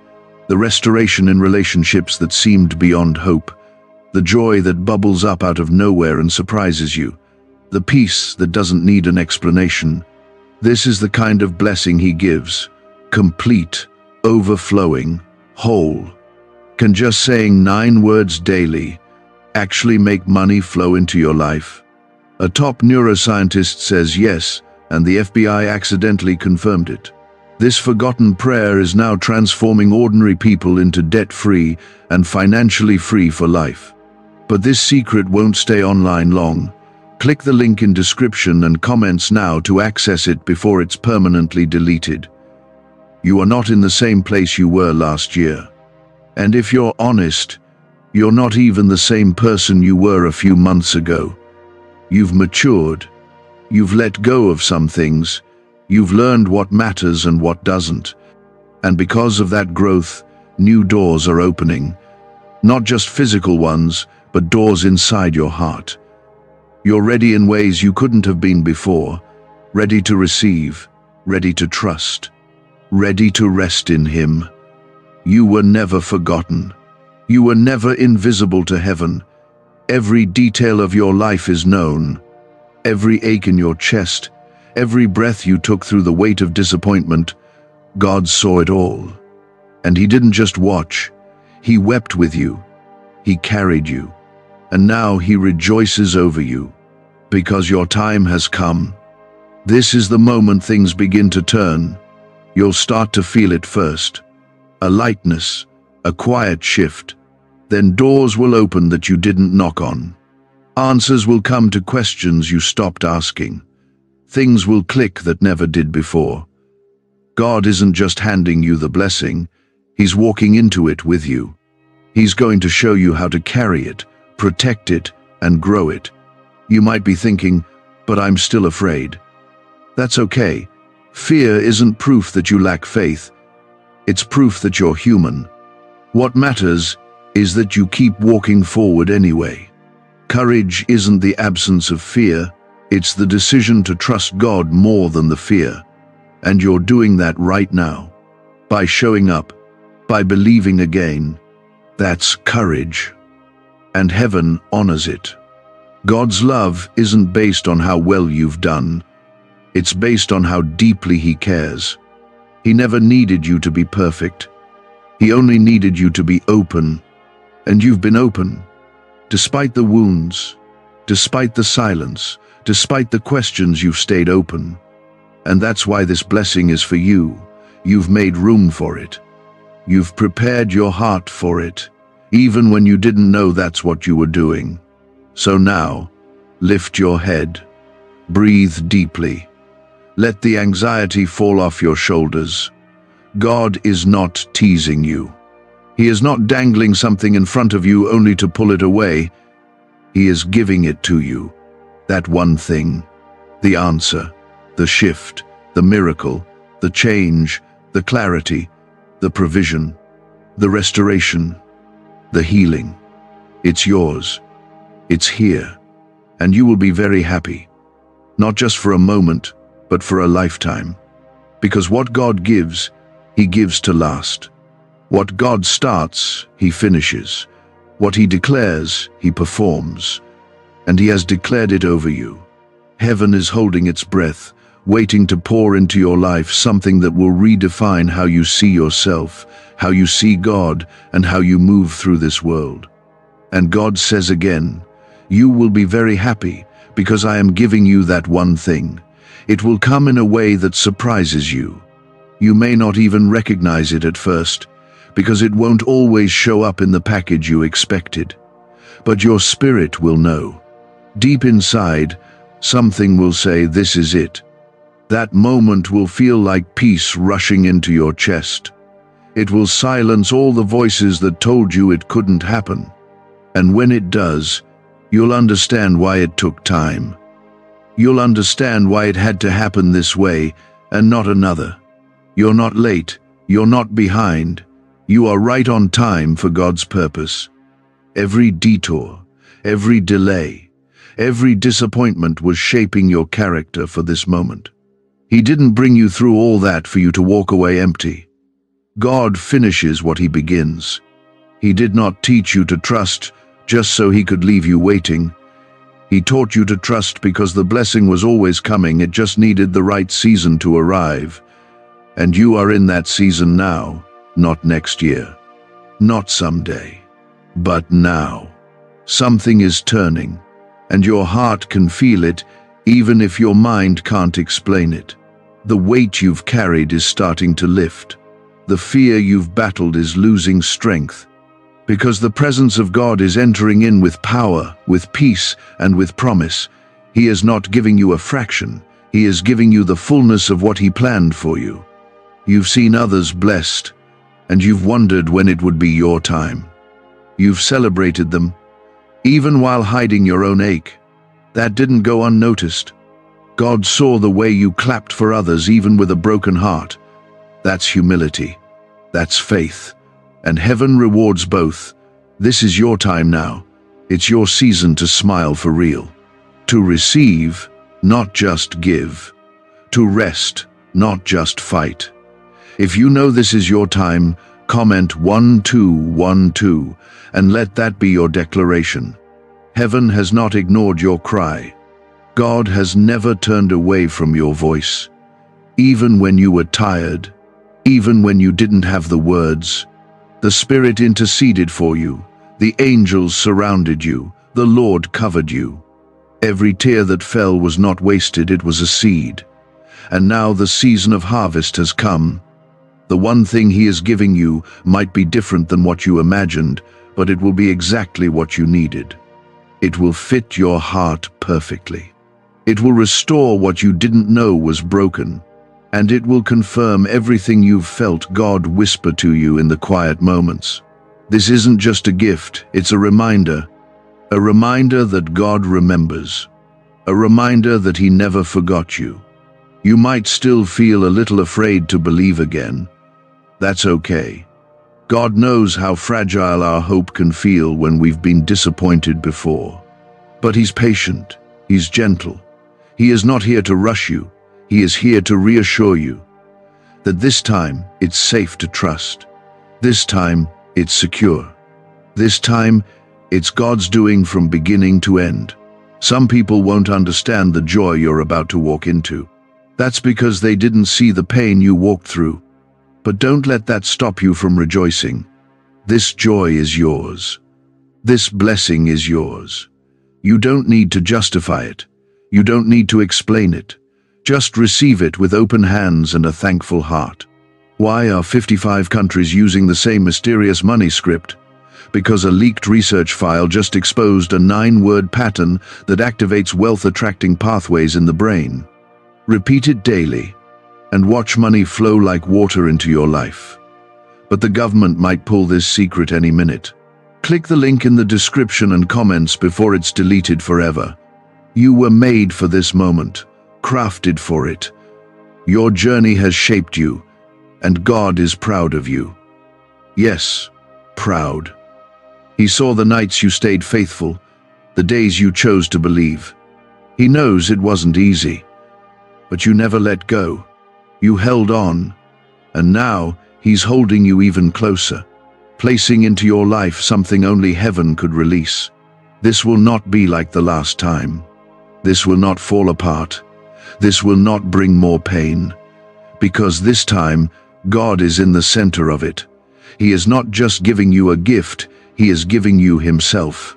S1: The restoration in relationships that seemed beyond hope. The joy that bubbles up out of nowhere and surprises you. The peace that doesn't need an explanation. This is the kind of blessing He gives. Complete, overflowing, whole. Can just saying 9 words daily actually make money flow into your life? A top neuroscientist says yes, and the FBI accidentally confirmed it. This forgotten prayer is now transforming ordinary people into debt-free and financially free for life. But this secret won't stay online long. Click the link in description and comments now to access it before it's permanently deleted. You are not in the same place you were last year. And if you're honest, you're not even the same person you were a few months ago. You've matured. You've let go of some things. You've learned what matters and what doesn't. And because of that growth, new doors are opening. Not just physical ones, but doors inside your heart. You're ready in ways you couldn't have been before. Ready to receive, ready to trust, ready to rest in Him. You were never forgotten. You were never invisible to heaven. Every detail of your life is known. Every ache in your chest, every breath you took through the weight of disappointment, God saw it all. And He didn't just watch. He wept with you. He carried you. And now He rejoices over you. Because your time has come. This is the moment things begin to turn. You'll start to feel it first. A lightness, a quiet shift. Then doors will open that you didn't knock on. Answers will come to questions you stopped asking. Things will click that never did before. God isn't just handing you the blessing, He's walking into it with you. He's going to show you how to carry it, protect it, and grow it. You might be thinking, but I'm still afraid. That's okay. Fear isn't proof that you lack faith. It's proof that you're human. What matters is that you keep walking forward anyway. Courage isn't the absence of fear, it's the decision to trust God more than the fear. And you're doing that right now. By showing up, by believing again. That's courage. And heaven honors it. God's love isn't based on how well you've done. It's based on how deeply He cares. He never needed you to be perfect. He only needed you to be open. And you've been open. Despite the wounds, despite the silence, despite the questions, you've stayed open. And that's why this blessing is for you. You've made room for it. You've prepared your heart for it, even when you didn't know that's what you were doing. So now, lift your head. Breathe deeply. Let the anxiety fall off your shoulders. God is not teasing you. He is not dangling something in front of you only to pull it away. He is giving it to you. That one thing. The answer. The shift. The miracle. The change. The clarity. The provision. The restoration. The healing. It's yours. It's here. And you will be very happy. Not just for a moment, but for a lifetime. Because what God gives, He gives to last. What God starts, He finishes. What He declares, He performs. And He has declared it over you. Heaven is holding its breath, waiting to pour into your life something that will redefine how you see yourself, how you see God, and how you move through this world. And God says again, you will be very happy because I am giving you that one thing. It will come in a way that surprises you. You may not even recognize it at first, because it won't always show up in the package you expected. But your spirit will know. Deep inside, something will say, this is it. That moment will feel like peace rushing into your chest. It will silence all the voices that told you it couldn't happen. And when it does, you'll understand why it took time. You'll understand why it had to happen this way and not another. You're not late, you're not behind. You are right on time for God's purpose. Every detour, every delay, every disappointment was shaping your character for this moment. He didn't bring you through all that for you to walk away empty. God finishes what He begins. He did not teach you to trust just so He could leave you waiting. He taught you to trust because the blessing was always coming, it just needed the right season to arrive. And you are in that season now, not next year, not someday, but now. Something is turning, and your heart can feel it, even if your mind can't explain it. The weight you've carried is starting to lift. The fear you've battled is losing strength. Because the presence of God is entering in with power, with peace, and with promise. He is not giving you a fraction. He is giving you the fullness of what He planned for you. You've seen others blessed, and you've wondered when it would be your time. You've celebrated them, even while hiding your own ache. That didn't go unnoticed. God saw the way you clapped for others even with a broken heart. That's humility. That's faith. And heaven rewards both. This is your time now. It's your season to smile for real. To receive, not just give. To rest, not just fight. If you know this is your time, comment 1212 and let that be your declaration. Heaven has not ignored your cry. God has never turned away from your voice. Even when you were tired, even when you didn't have the words, the Spirit interceded for you, the angels surrounded you, the Lord covered you. Every tear that fell was not wasted, it was a seed. And now the season of harvest has come. The one thing He is giving you might be different than what you imagined, but it will be exactly what you needed. It will fit your heart perfectly. It will restore what you didn't know was broken. And it will confirm everything you've felt God whisper to you in the quiet moments. This isn't just a gift, it's a reminder that God remembers, a reminder that He never forgot you. You might still feel a little afraid to believe again. That's okay. God knows how fragile our hope can feel when we've been disappointed before. But He's patient, He's gentle. He is not here to rush you. He is here to reassure you that this time it's safe to trust. This time it's secure. This time it's God's doing from beginning to end. Some people won't understand the joy you're about to walk into. That's because they didn't see the pain you walked through. But don't let that stop you from rejoicing. This joy is yours. This blessing is yours. You don't need to justify it. You don't need to explain it. Just receive it with open hands and a thankful heart. Why are 55 countries using the same mysterious money script? Because a leaked research file just exposed a 9-word pattern that activates wealth-attracting pathways in the brain. Repeat it daily, and watch money flow like water into your life. But the government might pull this secret any minute. Click the link in the description and comments before it's deleted forever. You were made for this moment, crafted for it. Your journey has shaped you, and God is proud of you. Yes, proud. He saw the nights you stayed faithful, the days you chose to believe. He knows it wasn't easy, but you never let go. You held on, and now He's holding you even closer, placing into your life something only heaven could release. This will not be like the last time. This will not fall apart. This will not bring more pain, because this time God is in the center of it. He is not just giving you a gift, He is giving you Himself,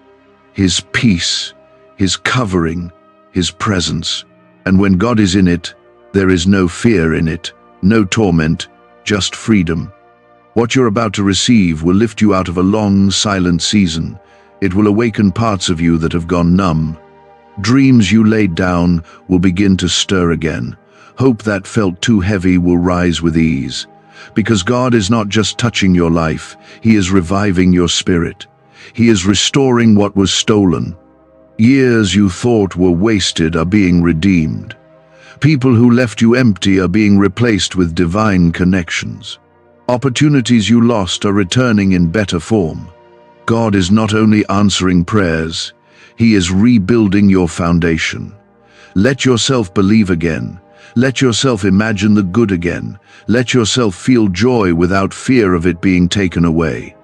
S1: His peace, His covering, His presence. And when God is in it, there is no fear in it, no torment, just freedom. What you're about to receive will lift you out of a long, silent season. It will awaken parts of you that have gone numb. Dreams you laid down will begin to stir again. Hope that felt too heavy will rise with ease. Because God is not just touching your life, He is reviving your spirit. He is restoring what was stolen. Years you thought were wasted are being redeemed. People who left you empty are being replaced with divine connections. Opportunities you lost are returning in better form. God is not only answering prayers, He is rebuilding your foundation. Let yourself believe again. Let yourself imagine the good again. Let yourself feel joy without fear of it being taken away.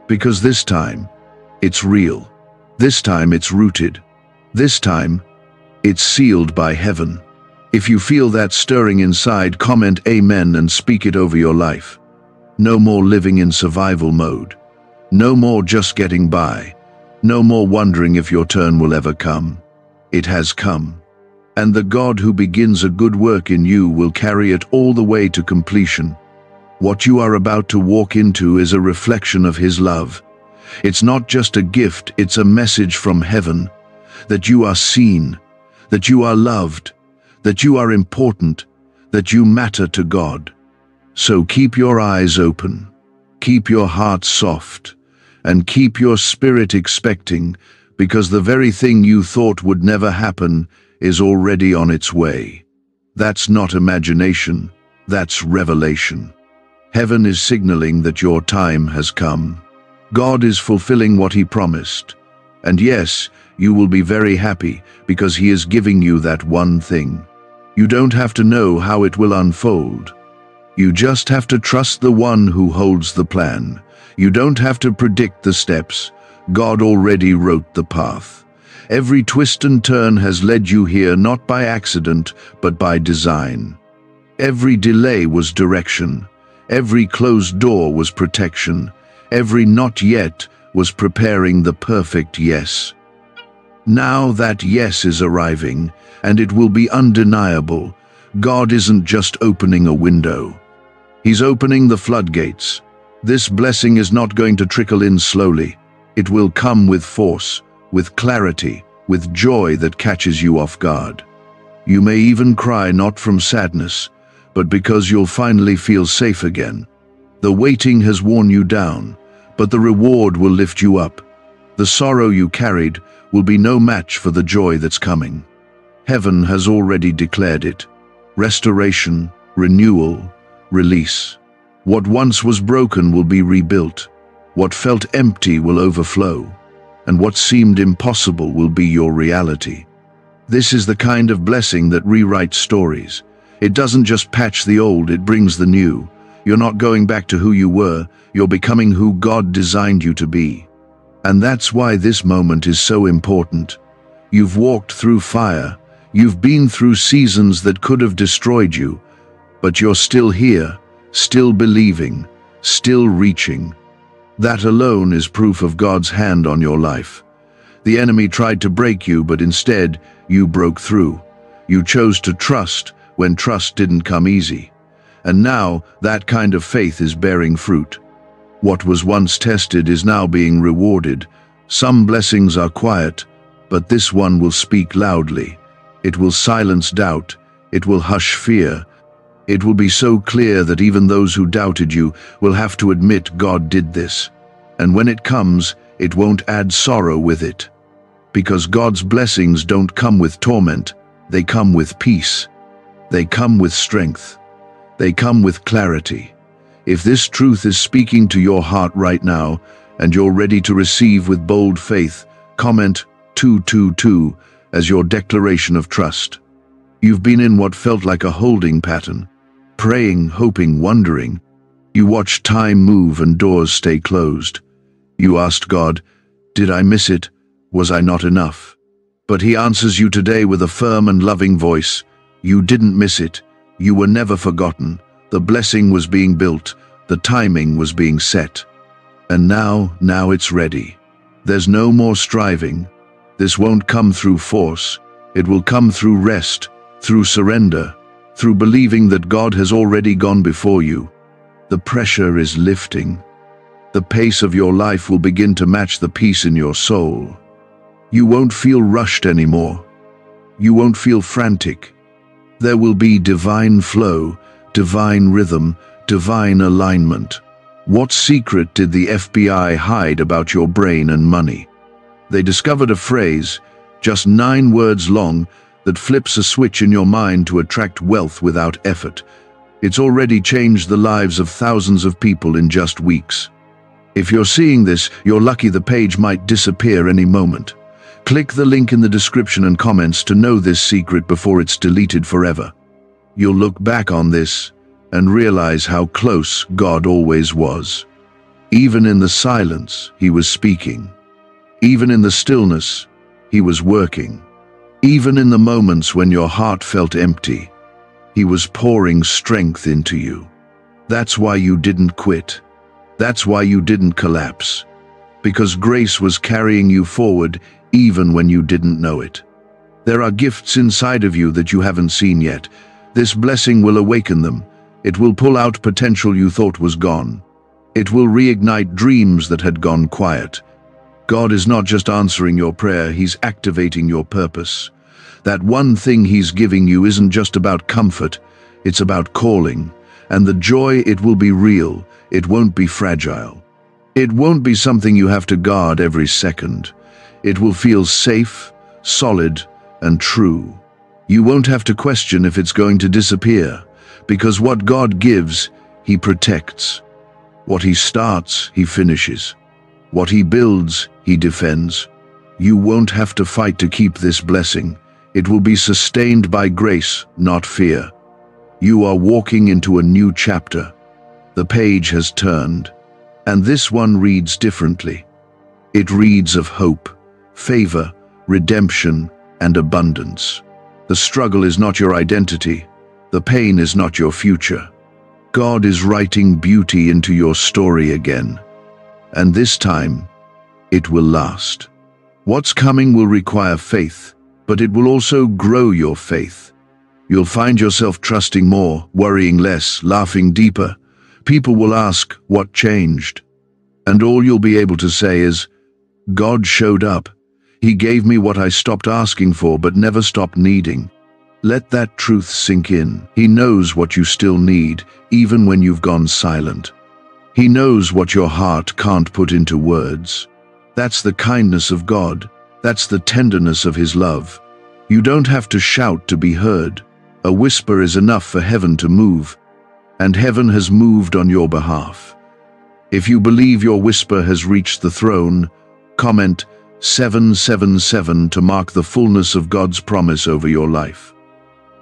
S1: Because this time, it's real. This time it's rooted. This time, it's sealed by heaven. If you feel that stirring inside, comment Amen and speak it over your life. No more living in survival mode. No more just getting by. No more wondering if your turn will ever come. It has come. And the God who begins a good work in you will carry it all the way to completion. What you are about to walk into is a reflection of His love. It's not just a gift, it's a message from heaven. That you are seen, that you are loved, that you are important, that you matter to God. So keep your eyes open, keep your heart soft, and keep your spirit expecting, because the very thing you thought would never happen is already on its way. That's not imagination, that's revelation. Heaven is signaling that your time has come. God is fulfilling what He promised. And yes, you will be very happy because He is giving you that one thing. You don't have to know how it will unfold. You just have to trust the one who holds the plan. You don't have to predict the steps. God already wrote the path. Every twist and turn has led you here not by accident, but by design. Every delay was direction. Every closed door was protection. Every not yet was preparing the perfect yes. Now that yes is arriving, and it will be undeniable. God isn't just opening a window. He's opening the floodgates. This blessing is not going to trickle in slowly. It will come with force, with clarity, with joy that catches you off guard. You may even cry not from sadness, but because you'll finally feel safe again. The waiting has worn you down, but the reward will lift you up. The sorrow you carried will be no match for the joy that's coming. Heaven has already declared it. Restoration, renewal, release. What once was broken will be rebuilt. What felt empty will overflow. And what seemed impossible will be your reality. This is the kind of blessing that rewrites stories. It doesn't just patch the old, it brings the new. You're not going back to who you were, you're becoming who God designed you to be. And that's why this moment is so important. You've walked through fire, you've been through seasons that could have destroyed you, but you're still here, still believing, still reaching. That alone is proof of God's hand on your life. The enemy tried to break you, but instead, you broke through. You chose to trust when trust didn't come easy. And now, that kind of faith is bearing fruit. What was once tested is now being rewarded. Some blessings are quiet, but this one will speak loudly. It will silence doubt. It will hush fear. It will be so clear that even those who doubted you will have to admit God did this. And when it comes, It won't add sorrow with it. Because God's blessings don't come with torment, they come with peace. They come with strength. They come with clarity. If this truth is speaking to your heart right now, and you're ready to receive with bold faith, comment 222 as your declaration of trust. You've been in what felt like a holding pattern, praying, hoping, wondering. You watched time move and doors stay closed. You asked God, did I miss it? Was I not enough? But He answers you today with a firm and loving voice. You didn't miss it. You were never forgotten. The blessing was being built. The timing was being set. And now it's ready. There's no more striving. This won't come through force. It will come through rest, through surrender, through believing that God has already gone before you. The pressure is lifting. The pace of your life will begin to match the peace in your soul. You won't feel rushed anymore. You won't feel frantic. There will be divine flow, divine rhythm, divine alignment. What secret did the FBI hide about your brain and money? They discovered a phrase, just 9 words long, that flips a switch in your mind to attract wealth without effort. It's already changed the lives of thousands of people in just weeks. If you're seeing this, you're lucky. The page might disappear any moment. Click the link in the description and comments to know this secret before it's deleted forever. You'll look back on this and realize how close God always was. Even in the silence, He was speaking. Even in the stillness, He was working. Even in the moments when your heart felt empty, He was pouring strength into you. That's why you didn't quit. That's why you didn't collapse. Because grace was carrying you forward even when you didn't know it. There are gifts inside of you that you haven't seen yet. This blessing will awaken them. It will pull out potential you thought was gone. It will reignite dreams that had gone quiet. God is not just answering your prayer, He's activating your purpose. That one thing He's giving you isn't just about comfort, it's about calling. And the joy, it will be real, it won't be fragile. It won't be something you have to guard every second. It will feel safe, solid, and true. You won't have to question if it's going to disappear, because what God gives, He protects. What He starts, He finishes. What He builds, He defends. You won't have to fight to keep this blessing. It will be sustained by grace, not fear. You are walking into a new chapter. The page has turned, and this one reads differently. It reads of hope, favor, redemption, and abundance. The struggle is not your identity. The pain is not your future. God is writing beauty into your story again. And this time, it will last. What's coming will require faith, but it will also grow your faith. You'll find yourself trusting more, worrying less, laughing deeper. People will ask, what changed? And all you'll be able to say is, God showed up. He gave me what I stopped asking for but never stopped needing. Let that truth sink in. He knows what you still need, even when you've gone silent. He knows what your heart can't put into words. That's the kindness of God. That's the tenderness of His love. You don't have to shout to be heard. A whisper is enough for heaven to move, and heaven has moved on your behalf. If you believe your whisper has reached the throne, comment 777 to mark the fullness of God's promise over your life.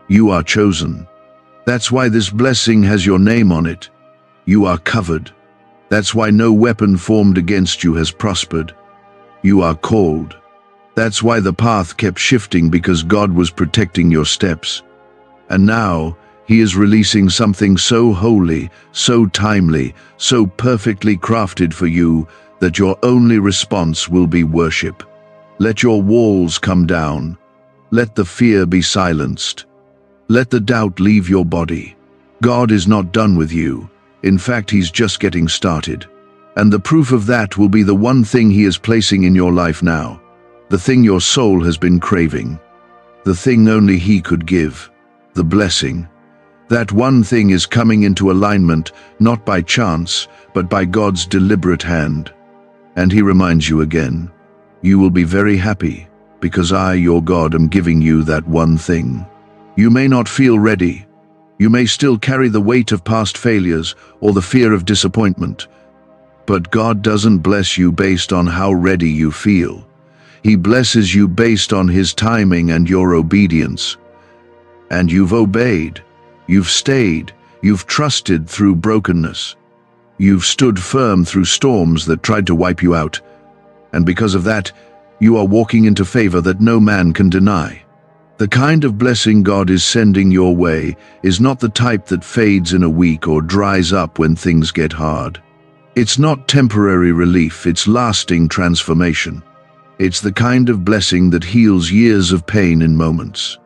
S1: You are chosen. That's why this blessing has your name on it. You are covered. That's why no weapon formed against you has prospered. You are called. That's why the path kept shifting, because God was protecting your steps. And now, He is releasing something so holy, so timely, so perfectly crafted for you that your only response will be worship. Let your walls come down. Let the fear be silenced. Let the doubt leave your body. God is not done with you. In fact, He's just getting started. And the proof of that will be the one thing He is placing in your life now. The thing your soul has been craving. The thing only He could give. The blessing. That one thing is coming into alignment, not by chance, but by God's deliberate hand. And he reminds you again, you will be very happy, because I, your God, am giving you that one thing. You may not feel ready. You may still carry the weight of past failures or the fear of disappointment. But God doesn't bless you based on how ready you feel. He blesses you based on His timing and your obedience. And you've obeyed. You've stayed. You've trusted through brokenness. You've stood firm through storms that tried to wipe you out. And because of that, you are walking into favor that no man can deny. The kind of blessing God is sending your way is not the type that fades in a week or dries up when things get hard. It's not temporary relief, it's lasting transformation. It's the kind of blessing that heals years of pain in moments.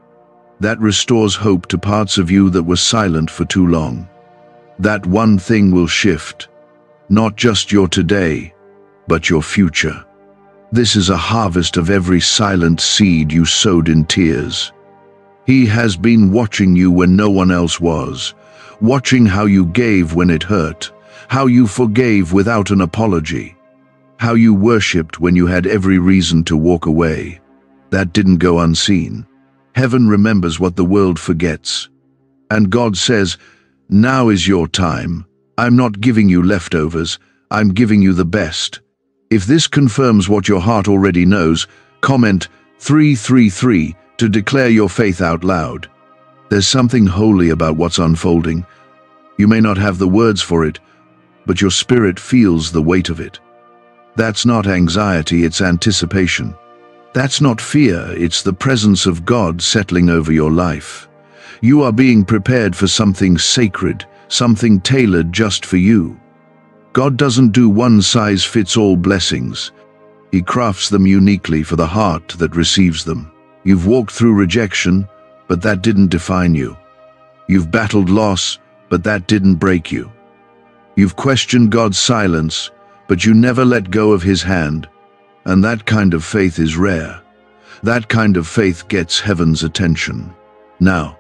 S1: That restores hope to parts of you that were silent for too long. That one thing will shift, not just your today, but your future. This is a harvest of every silent seed you sowed in tears. He has been watching you when no one else was, watching how you gave when it hurt, how you forgave without an apology, how you worshipped when you had every reason to walk away. That didn't go unseen. Heaven remembers what the world forgets. And God says, now is your time. I'm not giving you leftovers, I'm giving you the best. If this confirms what your heart already knows, comment 333 to declare your faith out loud. There's something holy about what's unfolding. You may not have the words for it, but your spirit feels the weight of it. That's not anxiety, it's anticipation. That's not fear, it's the presence of God settling over your life. You are being prepared for something sacred, something tailored just for you. God doesn't do one-size-fits-all blessings. He crafts them uniquely for the heart that receives them. You've walked through rejection, but that didn't define you. You've battled loss, but that didn't break you. You've questioned God's silence, but you never let go of His hand. And that kind of faith is rare. That kind of faith gets heaven's attention. Now,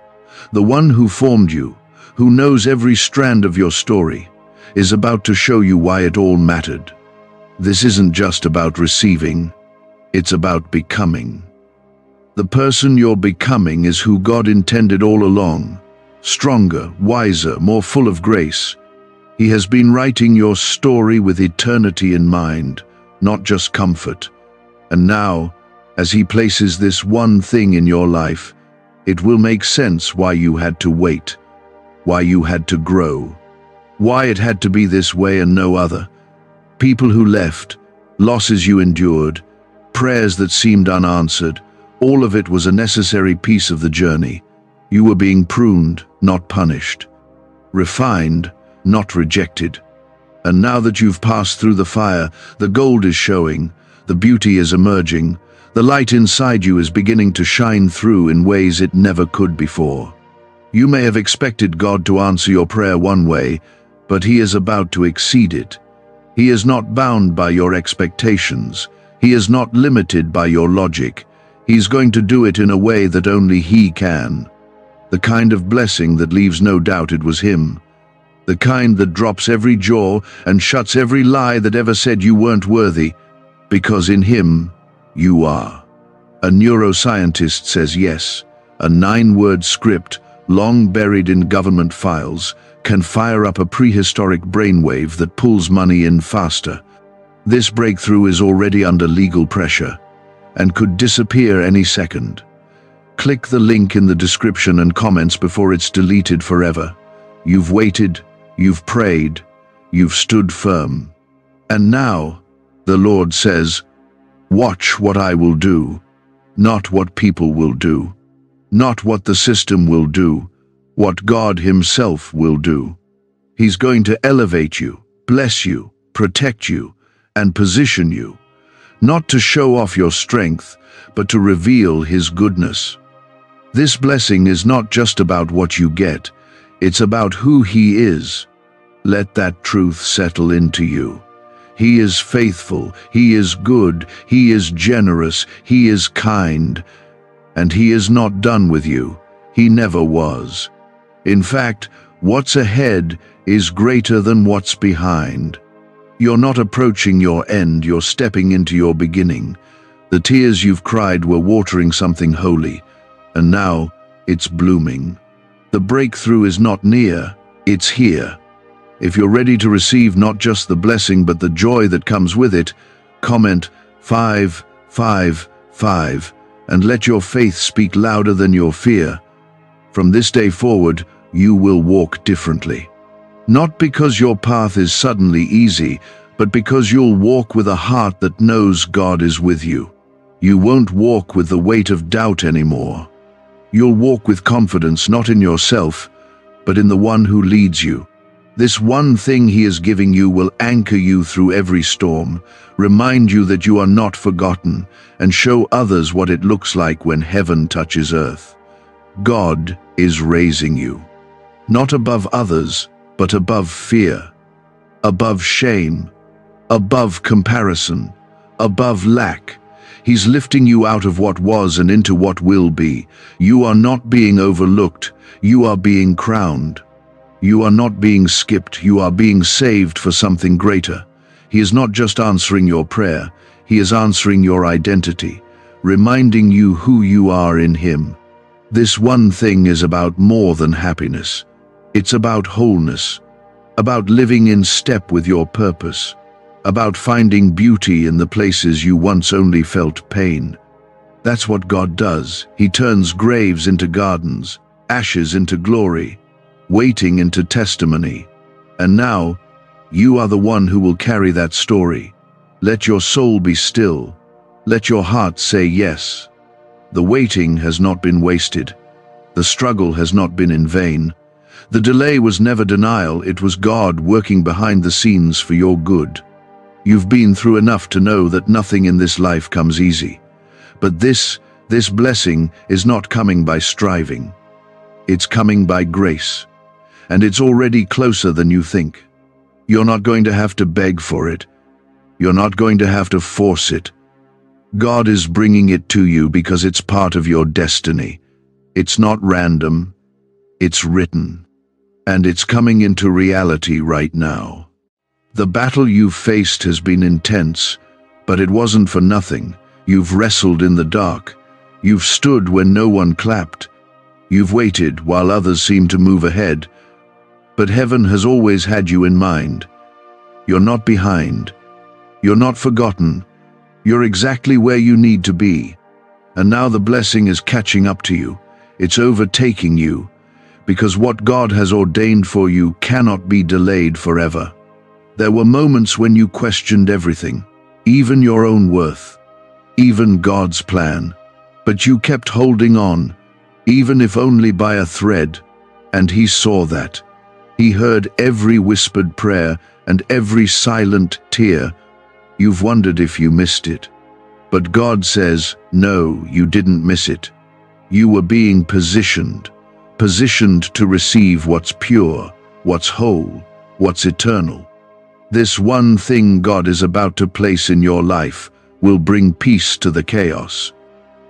S1: the one who formed you, who knows every strand of your story, is about to show you why it all mattered. This isn't just about receiving, it's about becoming. The person you're becoming is who God intended all along, stronger, wiser, more full of grace. He has been writing your story with eternity in mind, not just comfort. And now, as He places this one thing in your life, it will make sense why you had to wait, why you had to grow, why it had to be this way and no other. People who left, losses you endured, prayers that seemed unanswered, all of it was a necessary piece of the journey. You were being pruned, not punished, refined, not rejected. And now that you've passed through the fire, the gold is showing, the beauty is emerging, the light inside you is beginning to shine through in ways it never could before. You may have expected God to answer your prayer one way, but He is about to exceed it. He is not bound by your expectations. He is not limited by your logic. He's going to do it in a way that only He can. The kind of blessing that leaves no doubt it was Him. The kind that drops every jaw and shuts every lie that ever said you weren't worthy, because in Him, you are. A neuroscientist says yes. A 9-word script, long buried in government files, can fire up a prehistoric brainwave that pulls money in faster. This breakthrough is already under legal pressure and could disappear any second. Click the link in the description and comments before it's deleted forever. You've waited, you've prayed, you've stood firm. And now, the Lord says, watch what I will do, not what people will do, not what the system will do, what God Himself will do. He's going to elevate you, bless you, protect you, and position you, not to show off your strength, but to reveal His goodness. This blessing is not just about what you get, it's about who He is. Let that truth settle into you. He is faithful, He is good, He is generous, He is kind, and He is not done with you. He never was. In fact, what's ahead is greater than what's behind. You're not approaching your end, you're stepping into your beginning. The tears you've cried were watering something holy, and now it's blooming. The breakthrough is not near, it's here. If you're ready to receive not just the blessing but the joy that comes with it, comment 555 and let your faith speak louder than your fear. From this day forward, you will walk differently. Not because your path is suddenly easy, but because you'll walk with a heart that knows God is with you. You won't walk with the weight of doubt anymore. You'll walk with confidence, not in yourself, but in the one who leads you. This one thing he is giving you will anchor you through every storm, remind you that you are not forgotten, and show others what it looks like when heaven touches earth. God is raising you, not above others, but above fear, above shame, above comparison, above lack. He's lifting you out of what was and into what will be. You are not being overlooked, you are being crowned. You are not being skipped, you are being saved for something greater. He is not just answering your prayer, he is answering your identity, reminding you who you are in him. This one thing is about more than happiness. It's about wholeness, about living in step with your purpose, about finding beauty in the places you once only felt pain. That's what God does. He turns graves into gardens, ashes into glory, waiting into testimony. And now, you are the one who will carry that story. Let your soul be still. Let your heart say yes. The waiting has not been wasted. The struggle has not been in vain. The delay was never denial, it was God working behind the scenes for your good. You've been through enough to know that nothing in this life comes easy. But this blessing is not coming by striving. It's coming by grace. And it's already closer than you think. You're not going to have to beg for it. You're not going to have to force it. God is bringing it to you because it's part of your destiny. It's not random. It's written. And it's coming into reality right now. The battle you've faced has been intense, but it wasn't for nothing. You've wrestled in the dark. You've stood when no one clapped. You've waited while others seemed to move ahead. But heaven has always had you in mind. You're not behind. You're not forgotten. You're exactly where you need to be. And now the blessing is catching up to you. It's overtaking you. Because what God has ordained for you cannot be delayed forever. There were moments when you questioned everything, even your own worth, even God's plan. But you kept holding on, even if only by a thread, and he saw that. He heard every whispered prayer and every silent tear. You've wondered if you missed it. But God says, no, you didn't miss it. You were being positioned to receive what's pure, what's whole, what's eternal. This one thing God is about to place in your life will bring peace to the chaos.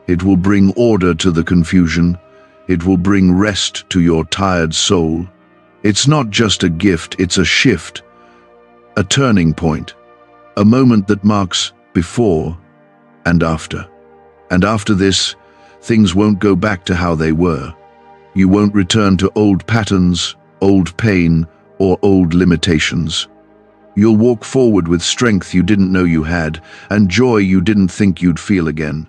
S1: It will bring order to the confusion. It will bring rest to your tired soul. It's not just a gift, it's a shift, a turning point, a moment that marks before and after. And after this, things won't go back to how they were. You won't return to old patterns, old pain, or old limitations. You'll walk forward with strength you didn't know you had, and joy you didn't think you'd feel again.